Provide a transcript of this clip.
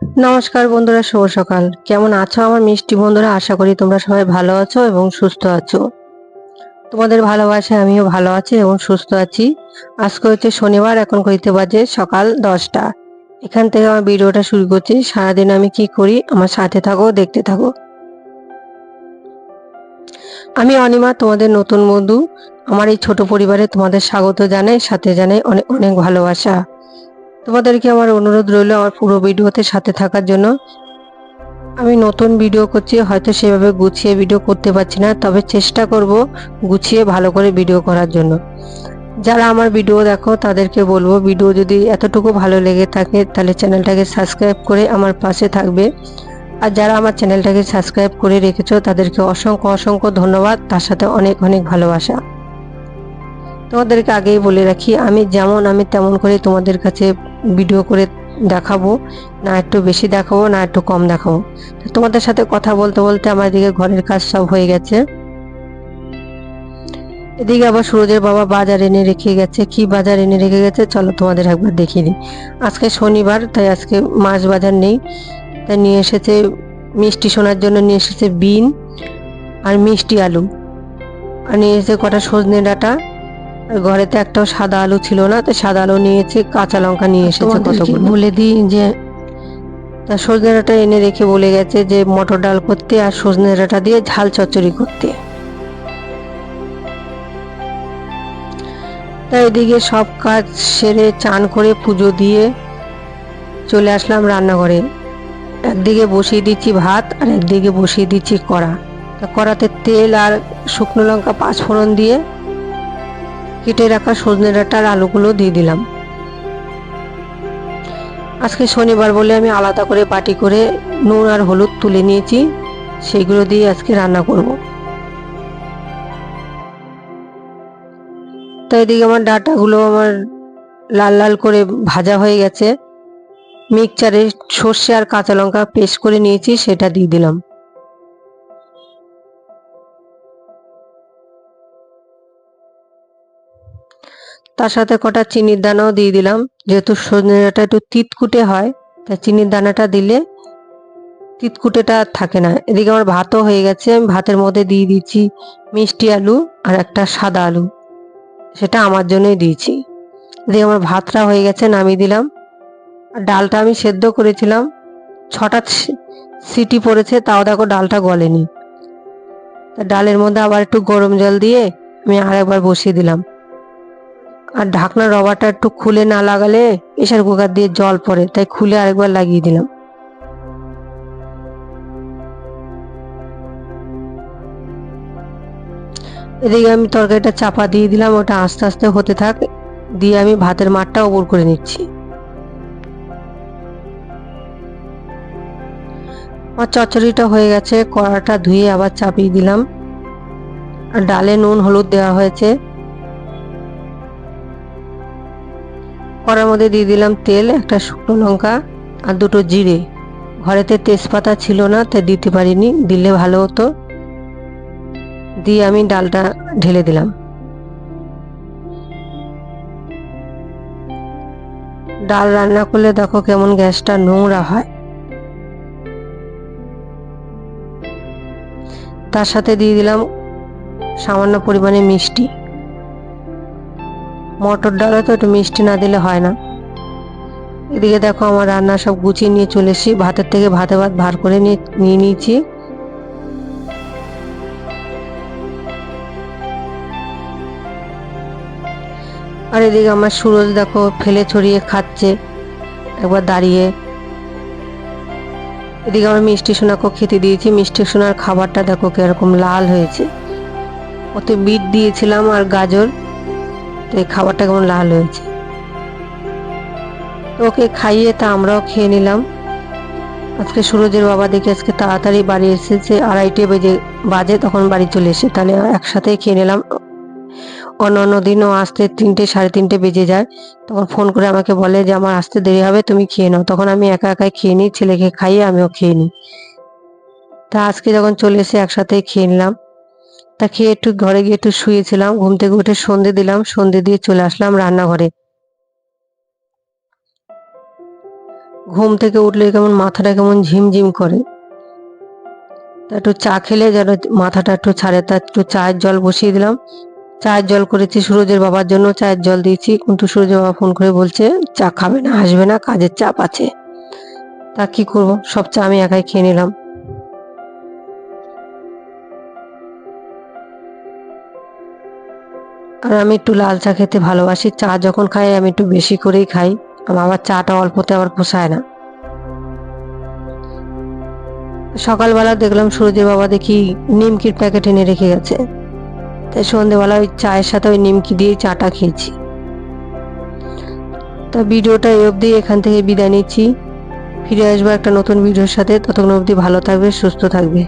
নমস্কার বন্ধুরা, শুভ সকাল। কেমন আছো আমার মিষ্টি বন্ধুরা? আশা করি তোমরা সবাই ভালো আছো এবং সুস্থ আছো। তোমাদের ভালোবাসায় আমিও ভালো আছি এবং সুস্থ আছি। আজকে হচ্ছে শনিবার, এখন ঘড়িতে বাজে সকাল 10টা। এখান থেকে আমার ভিডিওটা শুরু করছি। সারাদিন আমি কি করি আমার সাথে থাকো, দেখতে থাকো। আমি অনিমা, তোমাদের নতুন বন্ধু। আমার এই ছোট পরিবারে তোমাদের স্বাগত জানাই, সাথে জানাই অনেক অনেক ভালোবাসা। তোমাদেরকে আমার অনুরোধ রইল আমার পুরো ভিডিওতে সাথে থাকার জন্য। আমি নতুন ভিডিও করছি, হয়তো সেভাবে গুছিয়ে ভিডিও করতে পারছি না, তবে চেষ্টা করব গুছিয়ে ভালো করে ভিডিও করার জন্য। যারা আমার ভিডিও দেখো তাদেরকে বলবো, ভিডিও যদি এতটুকু ভালো লেগে থাকে তাহলে চ্যানেলটাকে সাবস্ক্রাইব করে আমার পাশে থাকবে। আর যারা আমার চ্যানেলটাকে সাবস্ক্রাইব করে রেখেছো তাদেরকে অসংখ্য অসংখ্য ধন্যবাদ, তার সাথে অনেক অনেক ভালোবাসা। তোমাদেরকে আগেই বলে রাখি, আমি যেমন আমি তেমন করে তোমাদের কাছে ভিডিও করে দেখাবো না, একটু বেশি দেখাবো না একটু কম দেখাবো। তো তোমাদের সাথে কথা বলতে বলতে আমার এদিকে ঘরের কাজ সব হয়ে গেছে। এদিকে আবার সুরজের বাবা বাজার এনে রেখে গেছে। কি বাজার এনে রেখে গেছে চলো তোমাদের একবার দেখিয়ে দিই। আজকে শনিবার, তাই আজকে মাছ বাজার নেই, তাই নিয়ে এসেছে মিষ্টি সোনার জন্য, নিয়ে এসেছে বিন আর মিষ্টি আলু, আর নিয়ে এসেছে কটা সজনে ডাঁটা। আর ঘরেতে একটাও সাদা আলু ছিল না, তো সাদা আলু নিয়েছে, কাঁচা লঙ্কা নিয়ে এসেছে কতগুলো। বলে দিই যে তা সজনে ডাঁটা এনে রেখে বলে গেছে যে মটর ডাল করতে আর সজনে ডাঁটা দিয়ে ঝাল চচ্চড়ি করতে। তাই এদিকে সব কাজ সেরে চান করে পুজো দিয়ে চলে আসলাম রান্নাঘরে। একদিকে বসিয়ে দিচ্ছি ভাত আর একদিকে বসিয়ে দিচ্ছি কড়া। তা কড়াতে তেল আর শুকনো লঙ্কা পাঁচফোড়ন দিয়ে কেটে রাখা সজনে ডাঁটা আর আলুগুলো দিয়ে দিলাম। আজকে শনিবার বলে আমি আলাদা করে বাটি করে নুন আর হলুদ তুলে নিয়েছি, সেইগুলো দিয়ে আজকে রান্না করব। তাই এদিকে আমার ডাঁটাগুলো আমার লাল লাল করে ভাজা হয়ে গেছে। মিক্সচারে সর্ষে আর কাঁচা লঙ্কা পেস্ট করে নিয়েছি, সেটা দিয়ে দিলাম। তার সাথে কটা চিনির দানাও দিয়ে দিলাম, যেহেতু সজনে ডাঁটা একটু তিতকুটে হয়, তাই চিনির দানাটা দিলে তিতকুটেটা থাকে না। এদিকে আমার ভাতও হয়ে গেছে, আমি ভাতের মধ্যে দিয়ে দিচ্ছি মিষ্টি আলু আর একটা সাদা আলু, সেটা আমার জন্যই দিয়েছি। এদিকে আমার ভাতটা হয়ে গেছে, নামিয়ে দিলাম। আর ডালটা আমি সেদ্ধ করেছিলাম, 6টা সিটি পড়েছে, তাও দেখো ডালটা গলেনি। তা ডালের মধ্যে আবার একটু গরম জল দিয়ে আমি আরেকবার বসিয়ে দিলাম। আর ঢাকনার রবারটা একটু খুলে না লাগালে প্রেসার কুকার দিয়ে জল পড়ে, তাই খুলে আরেকবার লাগিয়ে দিলাম। এদিকে আমি তরকারিটা চাপা দিয়ে দিলাম, ওটা আস্তে আস্তে হতে থাক, দিয়ে আমি ভাতের মাঠটা ওপর করে নিচ্ছি। আমার চচ্চড়িটা হয়ে গেছে, কড়াটা ধুয়ে আবার চাপিয়ে দিলাম। আর ডালে নুন হলুদ দেওয়া হয়েছে। কড়ার মধ্যে দিয়ে দিলাম তেল, একটা শুকনো লঙ্কা আর দুটো জিরে। ঘরেতে তেজপাতা ছিল না তাই দিতে পারিনি, দিলে ভালো হতো। দিয়ে আমি ডালটা ঢেলে দিলাম। ডাল রান্না করলে দেখো কেমন গ্যাসটা নোংরা হয়। তার সাথে দিয়ে দিলাম সামান্য পরিমাণে মিষ্টি। মটর ডালে তো একটু মিষ্টি না দিলে হয় না। এদিকে দেখো আমার রান্না সব গুছিয়ে নিয়ে চলে এসেছি, ভাতের থেকে ভাত ভার করে নিয়ে নিয়েছি। আর এদিকে আমার সুরজ দেখো ফেলে ছড়িয়ে খাচ্ছে একবার দাঁড়িয়ে। এদিকে আমার মিষ্টি সোনাকেও খেতে দিয়েছি। মিষ্টি সোনার খাবারটা দেখো কিরকম লাল হয়েছে, ওতে বিট দিয়েছিলাম আর গাজর, তো এই খাবারটা কেমন লাল হয়েছে। ওকে খাইয়ে তা আমরাও খেয়ে নিলাম। আজকে সুরজের বাবা দেখে আজকে তাড়াতাড়ি বাড়ি এসেছে, 2:30 বাজে তখন বাড়ি চলে এসে, তাহলে একসাথেই খেয়ে নিলাম। অন্য দিনও আসতে 3টে 3:30 বেজে যায়, তখন ফোন করে আমাকে বলে যে আমার আসতে দেরি হবে, তুমি খেয়ে নাও। তখন আমি একা একাই খেয়ে নিই, ছেলেকে খাইয়ে আমিও খেয়ে নিই। তা আজকে যখন চলে এসে একসাথেই খেয়ে নিলাম। তা খেয়ে একটু ঘরে গিয়ে একটু শুয়েছিলাম, ঘুম থেকে উঠে সন্ধে দিলাম, সন্ধে দিয়ে চলে আসলাম রান্নাঘরে। ঘুম থেকে উঠলে কেমন মাথাটা কেমন ঝিমঝিম করে। তা একটু চা খেলে যেন মাথাটা একটু ছাড়ে, তা একটু চায়ের জল বসিয়ে দিলাম। চায়ের জল করেছি, সুরজের বাবার জন্য চায়ের জল দিয়েছি, কিন্তু সুরজের বাবা ফোন করে বলছে চা খাবে না, আসবে না, কাজের চাপ আছে। তা কি করব, সব চা আমি একাই খেয়ে নিলাম। আর আমি একটু লাল চা খেতে ভালোবাসি, চা যখন খাই আমি একটু বেশি করেই খাই, আমার আবার চাটা অল্পতে আবার পোষায় না। সকালবেলা দেখলাম সুরজের বাবা দেখি নিমকির প্যাকেট এনে রেখে গেছে, তাই সন্ধেবেলা ওই চায়ের সাথে ওই নিমকি দিয়েই চাটা খেয়েছি। তা ভিডিওটা এই অবধি, এখান থেকে বিদায় নিচ্ছি। ফিরে আসবো একটা নতুন ভিডিওর সাথে, ততক্ষণ অবধি ভালো থাকবে, সুস্থ থাকবে।